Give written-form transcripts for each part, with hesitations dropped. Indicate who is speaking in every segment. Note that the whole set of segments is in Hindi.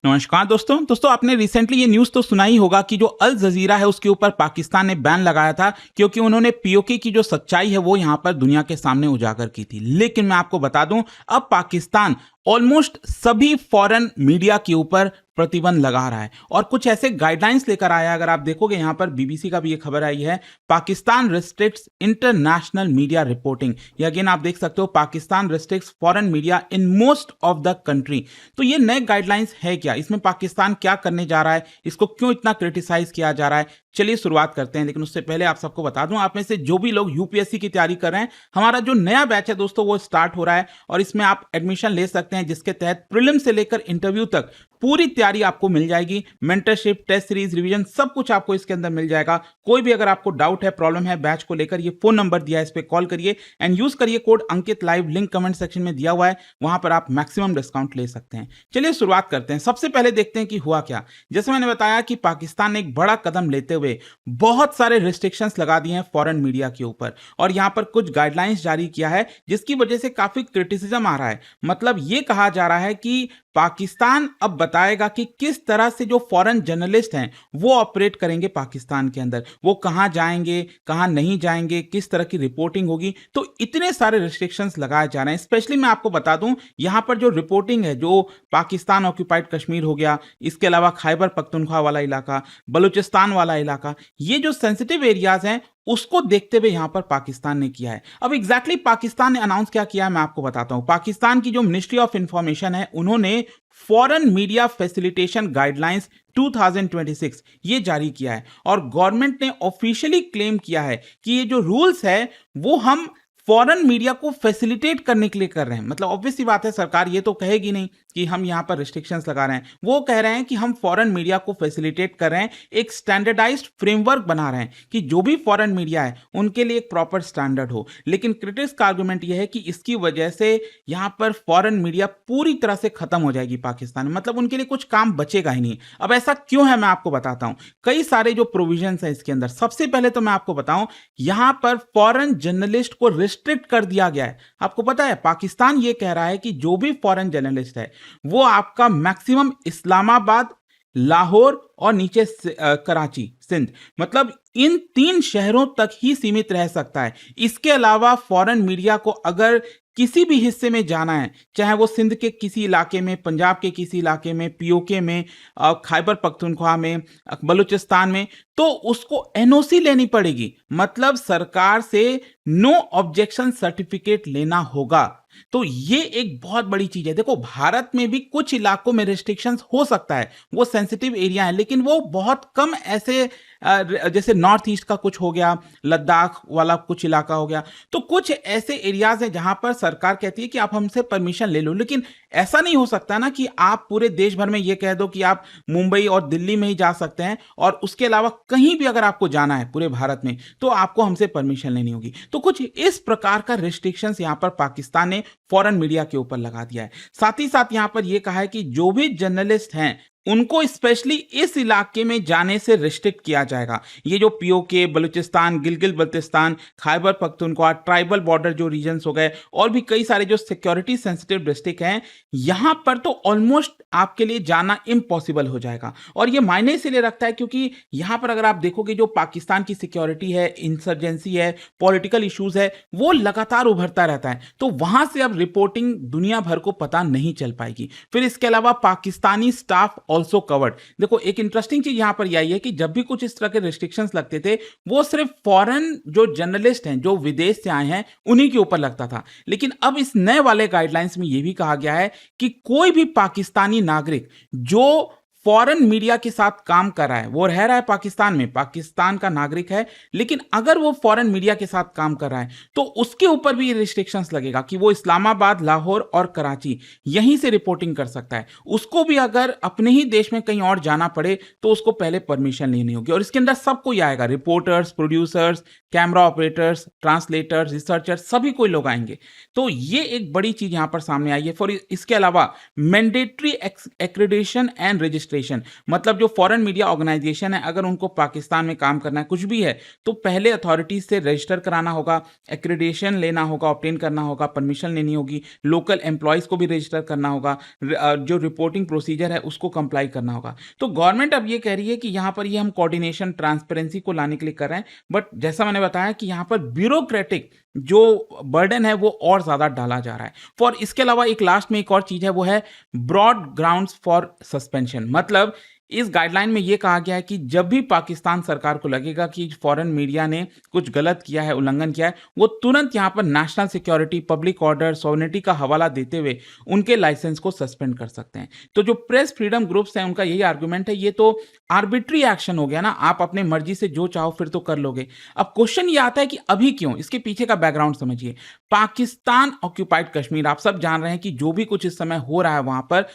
Speaker 1: नमस्कार दोस्तों आपने रिसेंटली ये न्यूज़ तो सुना ही होगा कि जो अल जजीरा है उसके ऊपर पाकिस्तान ने बैन लगाया था क्योंकि उन्होंने पीओके की जो सच्चाई है वो यहाँ पर दुनिया के सामने उजागर की थी। लेकिन मैं आपको बता दूं, अब पाकिस्तान ऑलमोस्ट सभी फॉरेन मीडिया के ऊपर प्रतिबंध लगा रहा है और कुछ ऐसे गाइडलाइंस लेकर आया है। अगर आप देखोगे यहाँ पर बीबीसी का भी ये खबर आई है, Pakistan restricts international media reporting. ये अगेन आप देख सकते हो, Pakistan restricts foreign media in most of the country. तो ये नए गाइडलाइंस है क्या, इसमें पाकिस्तान क्या करने जा रहा है, इसको क्यों इतना क्रिटिसाइज किया जा रहा है, चलिए शुरुआत करते हैं। लेकिन उससे पहले आप सबको बता दूं, आप में से जो भी लोग यूपीएससी की तैयारी कर रहे हैं, हमारा जो नया बैच है दोस्तों वो स्टार्ट हो रहा है और इसमें आप एडमिशन ले सकते हैं, जिसके तहत प्रीलिम से लेकर इंटरव्यू तक पूरी तैयारी आपको मिल जाएगी। मेंटरशिप, टेस्ट सीरीज, रिवीजन सब कुछ आपको इसके अंदर मिल जाएगा। कोई भी अगर आपको डाउट है, प्रॉब्लम है बैच को लेकर, ये फोन नंबर दिया है, इस पर कॉल करिए एंड यूज करिए कोड अंकित लाइव, लिंक कमेंट सेक्शन में दिया हुआ है, वहां पर आप मैक्सिमम डिस्काउंट ले सकते हैं। चलिए शुरुआत करते हैं। सबसे पहले देखते हैं कि हुआ क्या। जैसे मैंने बताया कि पाकिस्तान ने एक बड़ा कदम लेते हुए बहुत सारे रिस्ट्रिक्शंस लगा दिए हैं फॉरेन मीडिया के ऊपर और यहां पर कुछ गाइडलाइंस जारी किया है, जिसकी वजह से काफी क्रिटिसिज्म आ रहा है। मतलब ये कहा जा रहा है कि पाकिस्तान अब बताएगा कि किस तरह से जो फॉरेन जर्नलिस्ट हैं वो ऑपरेट करेंगे पाकिस्तान के अंदर, वो कहां जाएंगे, कहां नहीं जाएंगे, किस तरह की रिपोर्टिंग होगी। तो इतने सारे रिस्ट्रिक्शंस लगाए जा रहे हैं। स्पेशली मैं आपको बता दूं, यहां पर जो रिपोर्टिंग है, जो पाकिस्तान ऑक्यूपाइड कश्मीर हो गया, इसके अलावा खैबर पख्तूनख्वा वाला इलाका, बलूचिस्तान वाला इलाका, ये जो सेंसिटिव एरियाज हैं उसको देखते हुए यहां पर पाकिस्तान ने किया है। अब एग्जैक्टली पाकिस्तान ने अनाउंस क्या किया है मैं आपको बताता हूं। पाकिस्तान की जो मिनिस्ट्री ऑफ इंफॉर्मेशन है, उन्होंने फॉरेन मीडिया फैसिलिटेशन गाइडलाइंस 2026 ये जारी किया है और गवर्नमेंट ने ऑफिशियली क्लेम किया है कि ये जो रूल्स है वो हम फॉरेन मीडिया को फैसिलिटेट करने के लिए कर रहे हैं। मतलब ऑब्वियस सी बात है, सरकार ये तो कहेगी नहीं कि हम यहां पर रिस्ट्रिक्शंस लगा रहे हैं, वो कह रहे हैं कि हम फॉरेन मीडिया को फैसिलिटेट कर रहे हैं, एक स्टैंडर्डाइज्ड फ्रेमवर्क बना रहे हैं कि जो भी फॉरेन मीडिया है उनके लिए एक प्रॉपर स्टैंडर्ड हो। लेकिन क्रिटिक्स का आर्गुमेंट यह है कि इसकी वजह से यहां पर फॉरेन मीडिया पूरी तरह से खत्म हो जाएगी पाकिस्तान में, मतलब उनके लिए कुछ काम बचेगा ही नहीं। अब ऐसा क्यों है मैं आपको बताता हूं। कई सारे जो प्रोविजंस हैं इसके अंदर, सबसे पहले तो मैं आपको बताऊं, यहां पर फॉरेन जर्नलिस्ट को रिस्ट्रिक्ट कर दिया गया है। आपको पता है पाकिस्तान ये कह रहा है कि जो भी फॉरेन जर्नलिस्ट है वो आपका मैक्सिमम इस्लामाबाद, लाहौर और नीचे कराची, सिंध, मतलब इन 3 शहरों तक ही सीमित रह सकता है। इसके अलावा फॉरेन मीडिया को अगर किसी भी हिस्से में जाना है, चाहे वो सिंध के किसी इलाके में, पंजाब के किसी इलाके में, पीओके में, खैबर पख्तूनख्वा में, बलूचिस्तान में, तो उसको एनओसी लेनी पड़ेगी। मतलब सरकार से नो ऑब्जेक्शन सर्टिफिकेट लेना होगा। तो ये एक बहुत बड़ी चीज है। देखो, भारत में भी कुछ इलाकों में रिस्ट्रिक्शंस हो सकता है, वो सेंसिटिव एरिया है, लेकिन वो बहुत कम ऐसे जैसे नॉर्थ ईस्ट का कुछ हो गया, लद्दाख वाला कुछ इलाका हो गया, तो कुछ ऐसे एरियाज हैं जहां पर सरकार कहती है कि आप हमसे परमिशन ले लो। लेकिन ऐसा नहीं हो सकता ना कि आप पूरे देश भर में ये कह दो कि आप मुंबई और दिल्ली में ही जा सकते हैं और उसके अलावा कहीं भी अगर आपको जाना है पूरे भारत में तो आपको हमसे परमिशन लेनी होगी। तो कुछ इस प्रकार का रिस्ट्रिक्शंस यहां पर पाकिस्तान ने फॉरेन मीडिया के ऊपर लगा दिया है। साथ ही साथ यहां पर यह कहा है कि जो भी जर्नलिस्ट हैं उनको स्पेशली इस इलाके में जाने से रिस्ट्रिक्ट किया जाएगा। ये जो PoK, Balochistan, Gilgit Baltistan, Khyber Pakhtunkhwa, tribal border जो रीजन्स हो गए और भी कई सारे जो सिक्योरिटी सेंसिटिव डिस्ट्रिक्ट हैं, यहां पर तो ऑलमोस्ट आपके लिए जाना इम्पॉसिबल हो जाएगा। और ये मायने इसलिए रखता है क्योंकि यहां पर अगर आप देखोगे जो पाकिस्तान की सिक्योरिटी है, इंसर्जेंसी है, पॉलिटिकल इश्यूज है, वो लगातार उभरता रहता है। तो वहां से अब रिपोर्टिंग दुनिया भर को पता नहीं चल पाएगी। फिर इसके अलावा पाकिस्तानी स्टाफ ऑल्सो कवर्ड। देखो, एक इंटरेस्टिंग चीज यहां पर यही है कि जब भी कुछ इस तरह के रिस्ट्रिक्शंस लगते थे, वो सिर्फ फॉरेन जो जर्नलिस्ट हैं, जो विदेश से आए हैं, उन्हीं के ऊपर लगता था। लेकिन अब इस नए वाले गाइडलाइंस में यह भी कहा गया है कि कोई भी पाकिस्तानी नागरिक जो फॉरेन मीडिया के साथ काम कर रहा है, वो रह रहा है पाकिस्तान में, पाकिस्तान का नागरिक है, लेकिन अगर वो फॉरेन मीडिया के साथ काम कर रहा है तो उसके ऊपर भी रिस्ट्रिक्शंस लगेगा कि वो इस्लामाबाद, लाहौर और कराची यहीं से रिपोर्टिंग कर सकता है। उसको भी अगर अपने ही देश में कहीं और जाना पड़े तो उसको पहले परमिशन लेनी होगी। और इसके अंदर सब कोई आएगा, reporters, producers, camera operators, translators, researchers, सभी कोई लोग आएंगे। तो ये एक बड़ी चीज यहां पर सामने आई है। फॉर इसके अलावा mandatory accreditation and registration registration, मतलब जो फॉरेन मीडिया ऑर्गेनाइजेशन है, अगर उनको पाकिस्तान में काम करना है, कुछ भी है, तो पहले अथॉरिटीज से रजिस्टर कराना होगा, एक्रेडिटेशन लेना होगा, ऑब्टेन करना होगा, परमिशन लेनी होगी, लोकल एम्प्लॉयज को भी रजिस्टर करना होगा, जो रिपोर्टिंग प्रोसीजर है उसको कंप्लाई करना होगा। तो गवर्नमेंट अब ये कह रही है कि यहाँ पर ये हम कोऑर्डिनेशन ट्रांसपेरेंसी को लाने के लिए कर रहे हैं, बट जैसा मैंने बताया कि यहाँ पर ब्यूरोक्रेटिक जो बर्डन है वो और ज्यादा डाला जा रहा है। फॉर इसके अलावा एक लास्ट में एक और चीज है, वो है ब्रॉड ग्राउंड्स फॉर सस्पेंशन। मतलब इस गाइडलाइन में यह कहा गया है कि जब भी पाकिस्तान सरकार को लगेगा कि फॉरेन मीडिया ने कुछ गलत किया है, उल्लंघन किया है, वो तुरंत यहां पर national security, public order, sovereignty का हवाला देते हुए उनके लाइसेंस को सस्पेंड कर सकते हैं। तो जो प्रेस फ्रीडम ग्रुप्स हैं उनका यही आर्गुमेंट है, ये तो आर्बिट्री एक्शन हो गया ना, आप अपने मर्जी से जो चाहो फिर तो कर लोगे। अब क्वेश्चन ये आता है कि अभी क्यों, इसके पीछे का बैकग्राउंड समझिए। पाकिस्तान ऑक्यूपाइड कश्मीर, आप सब जान रहे हैं कि जो भी कुछ इस समय हो रहा है वहां पर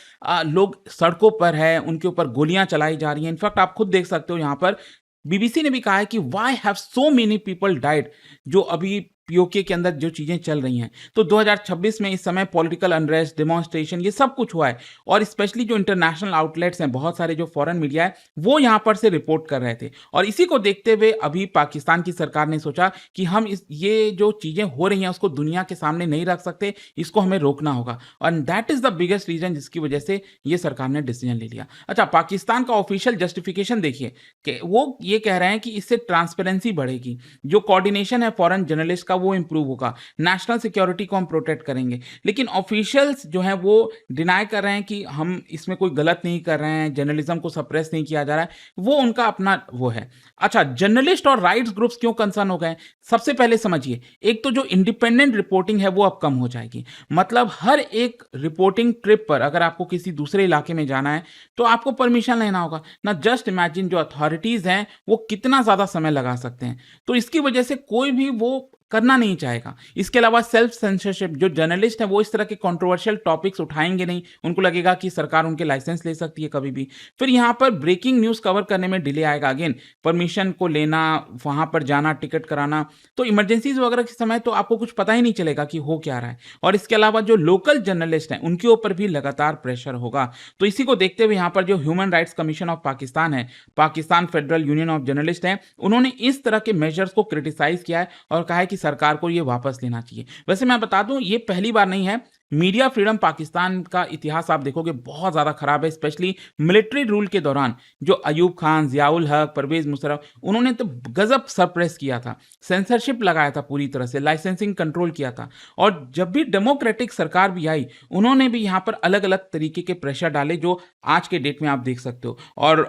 Speaker 1: लोग सड़कों पर है, उनके ऊपर गोलियां चलाई जा रही हैं। इनफैक्ट आप खुद देख सकते हो यहां पर बीबीसी ने भी कहा है कि why have so many people died, जो अभी पीओके के अंदर जो चीजें चल रही हैं। तो 2026 में इस समय पॉलिटिकल अनरेस्ट, डेमोन्स्ट्रेशन, ये सब कुछ हुआ है, और स्पेशली जो इंटरनेशनल आउटलेट्स हैं, बहुत सारे जो फॉरेन मीडिया है, वो यहां पर से रिपोर्ट कर रहे थे। और इसी को देखते हुए अभी पाकिस्तान की सरकार ने सोचा कि हम ये जो चीजें हो रही हैं उसको दुनिया के सामने नहीं रख सकते, इसको हमें रोकना होगा। और that is the biggest reason जिसकी वजह से ये सरकार ने डिसीजन ले लिया। अच्छा, पाकिस्तान का ऑफिशियल जस्टिफिकेशन देखिए कि वो ये कह रहे हैं कि इससे ट्रांसपेरेंसी बढ़ेगी, जो कोऑर्डिनेशन है फॉरेन जर्नलिस्ट का वो इंप्रूव होगा, नेशनल सिक्योरिटी को हम प्रोटेक्ट करेंगे। लेकिन ऑफिशियल्स जो हैं वो डिनाई कर रहे हैं कि हम इसमें कोई गलत नहीं कर रहे हैं, जर्नलिज्म को सप्रेस नहीं किया जा रहा है, वो उनका अपना वो है। अच्छा, जर्नलिस्ट और राइट्स ग्रुप्स क्यों कंसर्न हो गए? सबसे पहले समझिए, एक तो जो इंडिपेंडेंट रिपोर्टिंग है वो अब कम हो जाएगी। मतलब हर एक रिपोर्टिंग ट्रिप पर अगर आपको किसी दूसरे इलाके में जाना है तो आपको परमिशन लेना होगा ना। जस्ट इमेजिन जो अथॉरिटीज हैं वो कितना ज्यादा समय लगा सकते हैं। तो इसकी वजह से कोई भी वो करना नहीं चाहेगा। इसके अलावा सेल्फ सेंसरशिप, जो जर्नलिस्ट हैं वो इस तरह के कंट्रोवर्शियल टॉपिक्स उठाएंगे नहीं, उनको लगेगा कि सरकार उनके लाइसेंस ले सकती है कभी भी। फिर यहाँ पर ब्रेकिंग न्यूज़ कवर करने में डिले आएगा, अगेन परमिशन को लेना, वहाँ पर जाना, टिकट कराना, तो इमरजेंसीज वगैरह के समय तो आपको कुछ पता ही नहीं चलेगा कि हो क्या रहा है। और इसके अलावा जो लोकल जर्नलिस्ट हैं उनके ऊपर भी लगातार प्रेशर होगा। तो इसी को देखते हुए यहाँ पर जो human rights commission of Pakistan है, Pakistan federal union of journalist हैं, उन्होंने इस तरह के मेजर्स को क्रिटिसाइज किया है और कहा है कि सरकार को ये वापस लेना चाहिए। वैसे मैं बता दूं, ये पहली बार नहीं है। मीडिया फ्रीडम पाकिस्तान का इतिहास आप देखोगे बहुत ज्यादा खराब है, स्पेशली मिलिट्री रूल के दौरान जो अयूब खान, जियाउल हक, परवेज मुशर्रफ, उन्होंने तो गजब सरप्रेस किया था, सेंसरशिप लगाया था, पूरी तरह से लाइसेंसिंग कंट्रोल किया था। और जब भी डेमोक्रेटिक सरकार भी आई, उन्होंने भी यहाँ पर अलग अलग तरीके के प्रेशर डाले, जो आज के डेट में आप देख सकते हो। और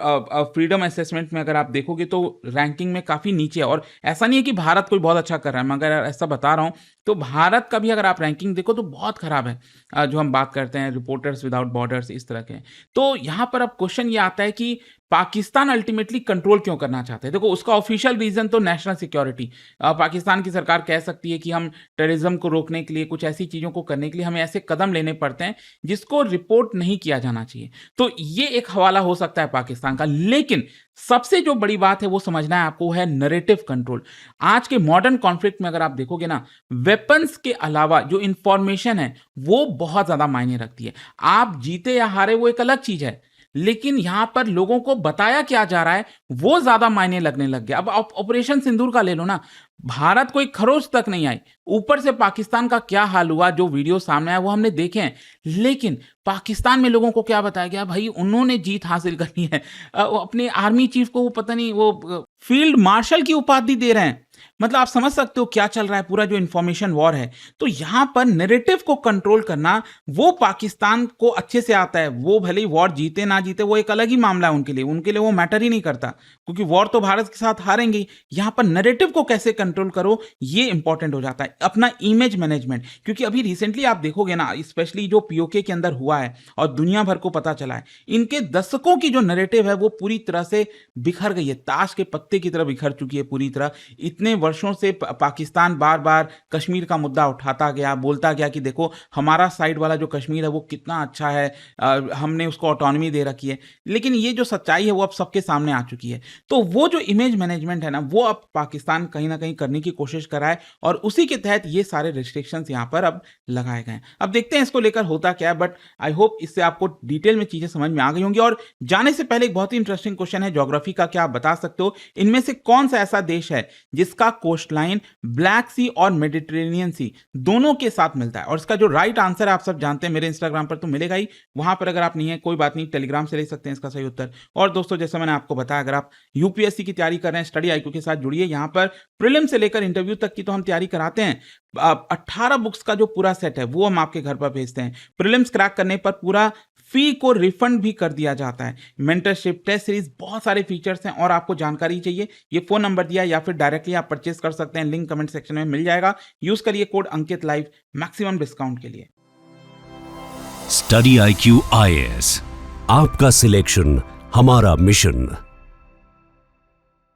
Speaker 1: फ्रीडम असेसमेंट में अगर आप देखोगे तो रैंकिंग में काफी नीचे है। और ऐसा नहीं है कि भारत कोई बहुत अच्छा कर रहा है, मगर ऐसा बता रहा हूं तो भारत का भी अगर आप रैंकिंग देखो तो बहुत खराब है। जो हम बात करते हैं रिपोर्टर्स विदाउट बॉर्डर्स, इस तरह के। तो यहां पर अब क्वेश्चन ये आता है कि पाकिस्तान अल्टीमेटली कंट्रोल क्यों करना चाहते हैं? देखो, उसका ऑफिशियल रीजन तो नेशनल सिक्योरिटी, पाकिस्तान की सरकार कह सकती है कि हम टेररिज्म को रोकने के लिए, कुछ ऐसी चीजों को करने के लिए हमें ऐसे कदम लेने पड़ते हैं जिसको रिपोर्ट नहीं किया जाना चाहिए। तो ये एक हवाला हो सकता है पाकिस्तान का। लेकिन सबसे जो बड़ी बात है वो समझना है आपको, है नैरेटिव कंट्रोल। आज के मॉडर्न कॉन्फ्लिक्ट में अगर आप देखोगे ना, वेपन्स के अलावा जो इंफॉर्मेशन है वो बहुत ज्यादा मायने रखती है। आप जीते या हारे वो एक अलग चीज है, लेकिन यहां पर लोगों को बताया क्या जा रहा है वो ज्यादा मायने लगने लग गया। अब ऑपरेशन सिंदूर का ले लो ना, भारत कोई खरोच तक नहीं आई, ऊपर से पाकिस्तान का क्या हाल हुआ, जो वीडियो सामने आया वो हमने देखे हैं। लेकिन पाकिस्तान में लोगों को क्या बताया गया, भाई उन्होंने जीत हासिल करनी है। वो अपने आर्मी चीफ को वो पता नहीं, वो फील्ड मार्शल की उपाधि दे रहे हैं। मतलब आप समझ सकते हो क्या चल रहा है, पूरा जो इंफॉर्मेशन वॉर है। तो यहां पर नैरेटिव को कंट्रोल करना वो पाकिस्तान को अच्छे से आता है। वो भले ही वॉर जीते ना जीते वो एक अलग ही मामला है उनके लिए वो मैटर ही नहीं करता, क्योंकि वॉर तो भारत के साथ हारेंगे। यहां पर नैरेटिव को कैसे कंट्रोल करो ये इंपॉर्टेंट हो जाता है। अपना इमेज मैनेजमेंट, क्योंकि अभी रिसेंटली आप देखोगे ना, स्पेशली जो पीओके के अंदर हुआ है और दुनिया भर को पता चला है, इनके दशकों की जो नैरेटिव है वो पूरी तरह से बिखर गई है, ताश के पत्ते की तरह बिखर चुकी है पूरी तरह। इतने वर्षों से पाकिस्तान बार बार कश्मीर का मुद्दा उठाता गया, बोलता गया कि देखो हमारा साइड वाला जो कश्मीर है वो कितना अच्छा है, हमने उसको ऑटोनॉमी दे रखी है। लेकिन ये जो सच्चाई है वो अब सबके सामने आ चुकी है। तो वो जो इमेज मैनेजमेंट है ना, वो अब पाकिस्तान कहीं ना कहीं करने की कोशिश कर रहा है और उसी के तहत ये सारे रिस्ट्रिक्शंस यहाँ पर अब लगाए गए हैं। अब देखते हैं इसको लेकर होता क्या है, बट आई होप इससे आपको डिटेल में चीजें समझ में आ गई होंगी। और जाने से पहले एक बहुत ही इंटरेस्टिंग क्वेश्चन है ज्योग्राफी का, क्या आप बता सकते हो इनमें से कौन सा ऐसा देश है जिसका कोस्ट लाइन ब्लैक सी और मेडिटेरेनियन सी दोनों के साथ मिलता है? और इसका जो राइट आंसर है आप सब जानते हैं, मेरे इंस्टाग्राम पर तो मिलेगा ही, वहां पर अगर आप नहीं है कोई बात नहीं, टेलीग्राम से ले सकते हैं इसका सही उत्तर। और दोस्तों जैसे मैंने आपको बताया, अगर आप यूपीएससी की तैयारी कर रहे हैं, स्टडी आईक्यू के साथ जुड़िए। यहाँ पर प्रीलिम से लेकर इंटरव्यू तक की तो हम तैयारी कराते हैं। 18 बुक्स का जो पूरा सेट है वो हम आपके घर पर भेजते हैं। प्रीलिम्स क्रैक करने पर पूरा फी को रिफंड भी कर दिया जाता है। मेंटरशिप, टेस्ट सीरीज, बहुत सारे फीचर्स हैं। और आपको जानकारी चाहिए, ये फोन नंबर दिया या फिर डायरेक्टली आप परचेस कर सकते हैं, लिंक कमेंट सेक्शन में मिल जाएगा। यूज करिए कोड अंकित लाइव मैक्सिमम डिस्काउंट के लिए।
Speaker 2: स्टडी IQ IAS, आपका सिलेक्शन हमारा मिशन।